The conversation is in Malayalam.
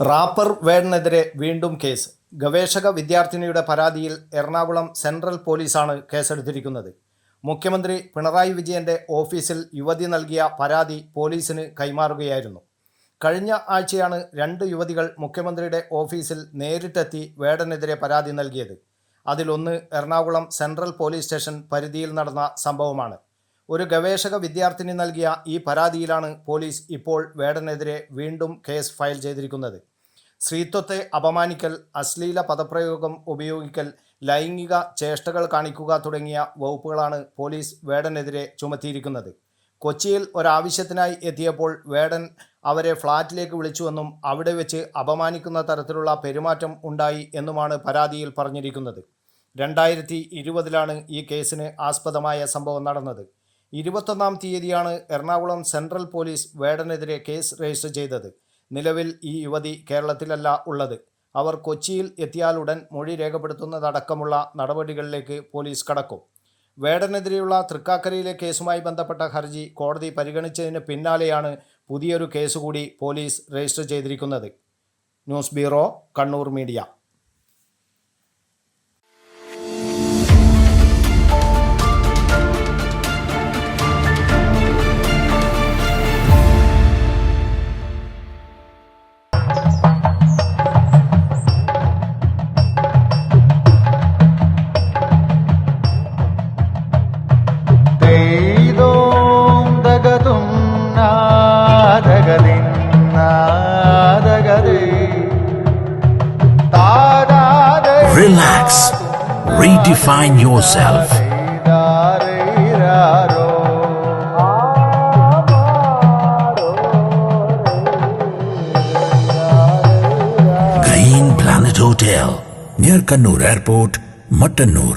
റാപ്പർ വേടനെതിരെ വീണ്ടും കേസ്. ഗവേഷക വിദ്യാർത്ഥിനിയുടെ പരാതിയിൽ എറണാകുളം സെൻട്രൽ പോലീസാണ് കേസെടുത്തിരിക്കുന്നത്. മുഖ്യമന്ത്രി പിണറായി വിജയൻ്റെ ഓഫീസിൽ യുവതി നൽകിയ പരാതി പോലീസിന് കൈമാറുകയായിരുന്നു. കഴിഞ്ഞ ആഴ്ചയാണ് 2 യുവതികൾ മുഖ്യമന്ത്രിയുടെ ഓഫീസിൽ നേരിട്ടെത്തി വേടനെതിരെ പരാതി നൽകിയത്. അതിലൊന്ന് എറണാകുളം സെൻട്രൽ പോലീസ് സ്റ്റേഷൻ പരിധിയിൽ നടന്ന സംഭവമാണ്. ഒരു ഗവേഷക വിദ്യാർത്ഥിനി നൽകിയ ഈ പരാതിയിലാണ് പോലീസ് ഇപ്പോൾ വേടനെതിരെ വീണ്ടും കേസ് ഫയൽ ചെയ്തിരിക്കുന്നത്. സ്ത്രീത്വത്തെ അപമാനിക്കൽ, അശ്ലീല പദപ്രയോഗം ഉപയോഗിക്കൽ, ലൈംഗിക ചേഷ്ടകൾ കാണിക്കുക തുടങ്ങിയ വകുപ്പുകളാണ് പോലീസ് വേടനെതിരെ ചുമത്തിയിരിക്കുന്നത്. കൊച്ചിയിൽ ഒരാവശ്യത്തിനായി എത്തിയപ്പോൾ വേടൻ അവരെ ഫ്ളാറ്റിലേക്ക് വിളിച്ചുവെന്നും അവിടെ വെച്ച് അപമാനിക്കുന്ന തരത്തിലുള്ള പെരുമാറ്റം ഉണ്ടായി എന്നുമാണ് പരാതിയിൽ പറഞ്ഞിരിക്കുന്നത്. 2020 ഈ കേസിന് ആസ്പദമായ സംഭവം നടന്നത്. 21 തീയതിയാണ് എറണാകുളം സെൻട്രൽ പോലീസ് വേടനെതിരെ കേസ് രജിസ്റ്റർ ചെയ്തത്. നിലവിൽ ഈ യുവതി കേരളത്തിലല്ല ഉള്ളത്. അവർ കൊച്ചിയിൽ എത്തിയാലുടൻ മൊഴി രേഖപ്പെടുത്തുന്നതടക്കമുള്ള നടപടികളിലേക്ക് പോലീസ് കടക്കും. വേടനെതിരെയുള്ള തൃക്കാക്കരയിലെ കേസുമായി ബന്ധപ്പെട്ട ഹർജി കോടതി പരിഗണിച്ചതിന് പിന്നാലെയാണ് പുതിയൊരു കേസ് കൂടി പോലീസ് രജിസ്റ്റർ ചെയ്തിരിക്കുന്നത്. News bureau, Kannur media. Relax. Redefine yourself. Green Planet Hotel, near Kannur Airport, Mattanur.